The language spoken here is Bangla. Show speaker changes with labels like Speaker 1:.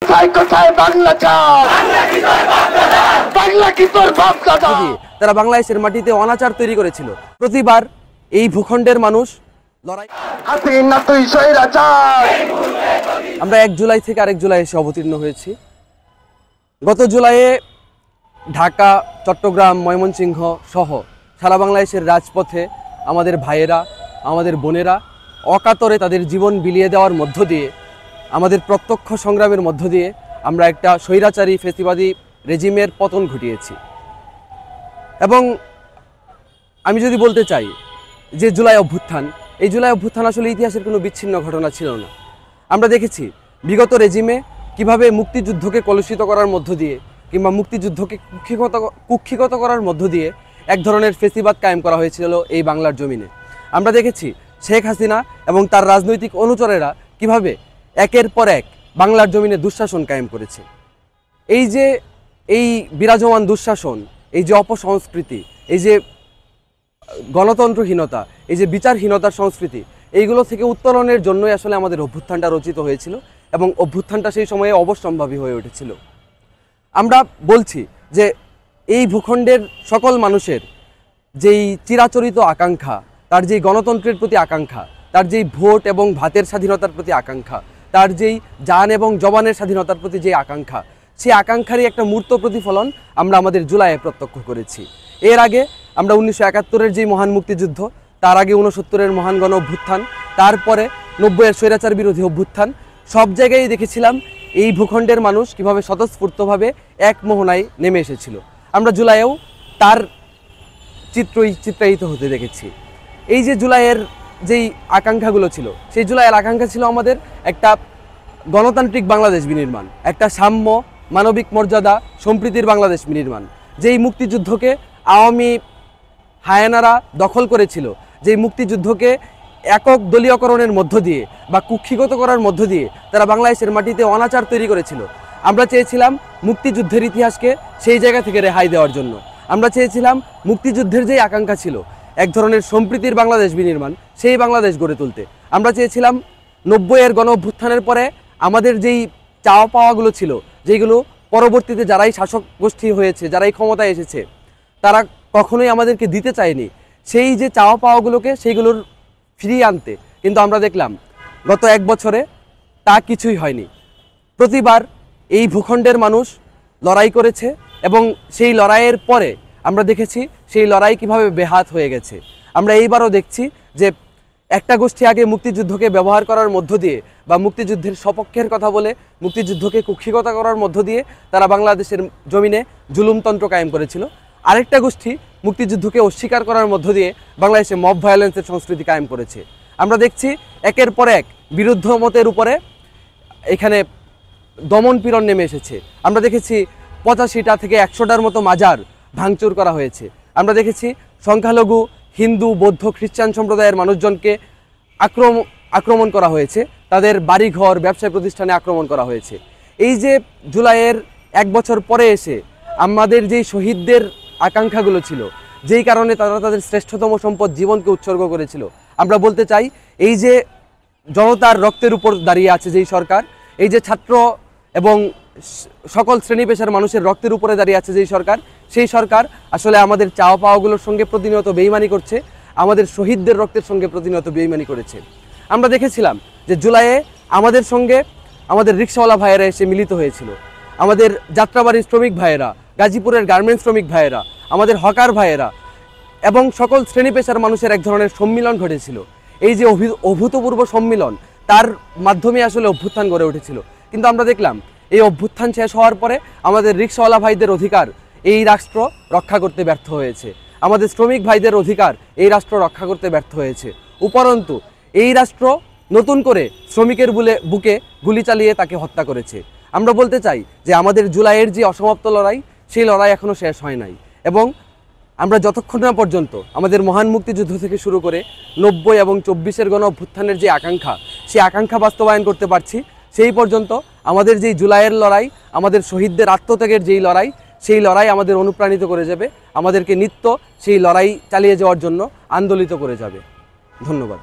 Speaker 1: কোথায় কোথায় বাংলা চাঁদ, বাংলা কি তোর বাপ দাদা।
Speaker 2: তারা বাংলাদেশের মাটিতে অনাচার তৈরি করেছিল। প্রতিবার এই ভূখণ্ডের মানুষ লড়াই।
Speaker 1: হাসিনা তুই স্বৈরাচার।
Speaker 2: আমরা 1 জুলাই থেকে আরেক জুলাই এসে অবতীর্ণ হয়েছি। গত জুলাইয়ে ঢাকা, চট্টগ্রাম, ময়মনসিংহ সহ সারা বাংলাদেশের রাজপথে আমাদের ভাইয়েরা, আমাদের বোনেরা অকাতরে তাদের জীবন বিলিয়ে দেওয়ার মধ্য দিয়ে, আমাদের প্রত্যক্ষ সংগ্রামের মধ্য দিয়ে আমরা একটা স্বৈরাচারী ফ্যাসিবাদী রেজিমের পতন ঘটিয়েছি। এবং আমি যদি বলতে চাই যে জুলাই অভ্যুত্থান, এই জুলাই অভ্যুত্থান আসলে ইতিহাসের কোনো বিচ্ছিন্ন ঘটনা ছিল না। আমরা দেখেছি বিগত রেজিমে কিভাবে মুক্তিযুদ্ধকে কলুষিত করার মধ্য দিয়ে কিংবা মুক্তিযুদ্ধকে কুক্ষিগত করার মধ্য দিয়ে এক ধরনের ফেসিবাদ কায়েম করা হয়েছিল এই বাংলার জমিনে। আমরা দেখেছি শেখ হাসিনা এবং তার রাজনৈতিক অনুচরেরা কিভাবে একের পর এক বাংলার জমিনে দুঃশাসন কায়েম করেছে। এই যে এই বিরাজমান দুঃশাসন, এই যে অপসংস্কৃতি, এই যে গণতন্ত্রহীনতা, এই যে বিচারহীনতার সংস্কৃতি, এইগুলো থেকে উত্তরণের জন্যই আসলে আমাদের অভ্যুত্থানটা রচিত হয়েছিল এবং অভ্যুত্থানটা সেই সময়ে অবশ্যম্ভাবী হয়ে উঠেছিল। আমরা বলছি যে এই ভূখণ্ডের সকল মানুষের যেই চিরাচরিত আকাঙ্ক্ষা, তার যেই গণতন্ত্রের প্রতি আকাঙ্ক্ষা, তার যেই ভোট এবং ভাতের স্বাধীনতার প্রতি আকাঙ্ক্ষা, তার যেই জান এবং জবানের স্বাধীনতার প্রতি যে আকাঙ্ক্ষা, সেই আকাঙ্ক্ষারই একটা মূর্ত প্রতিফলন আমরা আমাদের জুলাইয়ে প্রত্যক্ষ করেছি। এর আগে আমরা 1971-এর যেই মহান মুক্তিযুদ্ধ, তার আগে 69-এর মহান গণ অভ্যুত্থান, তারপরে 90-এর স্বৈরাচার বিরোধী অভ্যুত্থান, সব জায়গায় দেখেছিলাম এই ভূখণ্ডের মানুষ কিভাবে স্বতঃস্ফূর্তভাবে এক মোহনায় নেমে এসেছিল। আমরা জুলাইয়েও তার চিত্রায়িত হতে দেখেছি। এই যে জুলাইয়ের যেই আকাঙ্ক্ষাগুলো ছিল, সেই জুলাইয়ের আকাঙ্ক্ষা ছিল আমাদের একটা গণতান্ত্রিক বাংলাদেশ বিনির্মাণ, একটা সাম্য, মানবিক মর্যাদা, সম্প্রীতির বাংলাদেশ বিনির্মাণ। যেই মুক্তিযুদ্ধকে আওয়ামী হায়ানারা দখল করেছিল, যেই মুক্তিযুদ্ধকে একক দলীয়করণের মধ্য দিয়ে বা কুক্ষিগত করার মধ্য দিয়ে তারা বাংলাদেশের মাটিতে অনাচার তৈরি করেছিল, আমরা চেয়েছিলাম মুক্তিযুদ্ধের ইতিহাসকে সেই জায়গা থেকে রেহাই দেওয়ার জন্য। আমরা চেয়েছিলাম মুক্তিযুদ্ধের যেই আকাঙ্ক্ষা ছিল এক ধরনের সম্প্রীতির বাংলাদেশ বিনির্মাণ, সেই বাংলাদেশ গড়ে তুলতে। আমরা চেয়েছিলাম 90-এর গণ অভ্যুত্থানের পরে আমাদের যেই চাওয়া পাওয়াগুলো ছিল, যেগুলো পরবর্তীতে যারাই শাসক গোষ্ঠী হয়েছে, যারাই ক্ষমতায় এসেছে, তারা কখনোই আমাদেরকে দিতে চায়নি, সেই যে চাওয়া পাওয়াগুলোকে সেইগুলোর ফিরিয়ে আনতে। কিন্তু আমরা দেখলাম গত 1 বছরে তা কিছুই হয়নি। প্রতিবার এই ভূখণ্ডের মানুষ লড়াই করেছে এবং সেই লড়াইয়ের পরে আমরা দেখেছি সেই লড়াই কিভাবে বেহাত হয়ে গেছে। আমরা এইবারও দেখছি যে একটা গোষ্ঠী আগে মুক্তিযুদ্ধকে ব্যবহার করার মধ্য দিয়ে বা মুক্তিযুদ্ধের সপক্ষের কথা বলে মুক্তিযুদ্ধকে কুক্ষিগত করার মধ্য দিয়ে তারা বাংলাদেশের জমিনে জুলুমতন্ত্র কায়েম করেছিল। আরেকটা গোষ্ঠী মুক্তিযুদ্ধকে অস্বীকার করার মধ্য দিয়ে বাংলাদেশে মব ভায়োলেন্সের সংস্কৃতি কায়েম করেছে। আমরা দেখছি একের পর এক বিরুদ্ধ মতের উপরে এখানে দমন পীড়ন নেমে এসেছে। আমরা দেখেছি 85টা থেকে 100টার মতো মাজার ভাঙচুর করা হয়েছে। আমরা দেখেছি সংখ্যালঘু হিন্দু, বৌদ্ধ, খ্রিস্টান সম্প্রদায়ের মানুষজনকে আক্রমণ করা হয়েছে, তাদের বাড়িঘর, ব্যবসায় প্রতিষ্ঠানে আক্রমণ করা হয়েছে। এই যে জুলাইয়ের 1 বছর পরে এসে আমাদের যেই শহীদদের আকাঙ্ক্ষাগুলো ছিল, যেই কারণে তারা তাদের শ্রেষ্ঠতম সম্পদ জীবনকে উৎসর্গ করেছিল, আমরা বলতে চাই এই যে জনতার রক্তের উপর দাঁড়িয়ে আছে যেই সরকার, এই যে ছাত্র এবং সকল শ্রেণী পেশার মানুষের রক্তের উপরে দাঁড়িয়ে আছে যেই সরকার, সেই সরকার আসলে আমাদের চাওয়া পাওয়াগুলোর সঙ্গে প্রতিনিয়ত বেইমানি করছে, আমাদের শহীদদের রক্তের সঙ্গে প্রতিনিয়ত বেইমানি করেছে। আমরা দেখেছিলাম যে জুলাইয়ে আমাদের সঙ্গে আমাদের রিক্সাওয়ালা ভাইয়েরা এসে মিলিত হয়েছিল, আমাদের যাত্রাবাড়ির শ্রমিক ভাইয়েরা, গাজীপুরের গার্মেন্টস শ্রমিক ভাইয়েরা, আমাদের হকার ভাইয়েরা এবং সকল শ্রেণী পেশার মানুষের এক ধরনের সম্মিলন ঘটেছিল। এই যে অভূতপূর্ব সম্মিলন, তার মাধ্যমে আসলে অভ্যুত্থান গড়ে উঠেছিল। কিন্তু আমরা দেখলাম এই অভ্যুত্থান শেষ হওয়ার পরে আমাদের রিক্সাওয়ালা ভাইদের অধিকার এই রাষ্ট্র রক্ষা করতে ব্যর্থ হয়েছে, আমাদের শ্রমিক ভাইদের অধিকার এই রাষ্ট্র রক্ষা করতে ব্যর্থ হয়েছে। উপরন্তু এই রাষ্ট্র নতুন করে শ্রমিকের বুকে গুলি চালিয়ে তাকে হত্যা করেছে। আমরা বলতে চাই যে আমাদের জুলাইয়ের যে অসমাপ্ত লড়াই, সেই লড়াই এখনও শেষ হয় নাই এবং আমরা যতক্ষণ না পর্যন্ত আমাদের মহান মুক্তিযুদ্ধ থেকে শুরু করে 90 এবং 24-এর গণ অভ্যুত্থানের যে আকাঙ্ক্ষা, সেই আকাঙ্ক্ষা বাস্তবায়ন করতে পারছি, সেই পর্যন্ত আমাদের যেই জুলাইয়ের লড়াই, আমাদের শহীদদের আত্মত্যাগের যেই লড়াই, সেই লড়াই আমাদের অনুপ্রাণিত করে যাবে, আমাদেরকে নিত্য সেই লড়াই চালিয়ে যাওয়ার জন্য আন্দোলিত করে যাবে। ধন্যবাদ।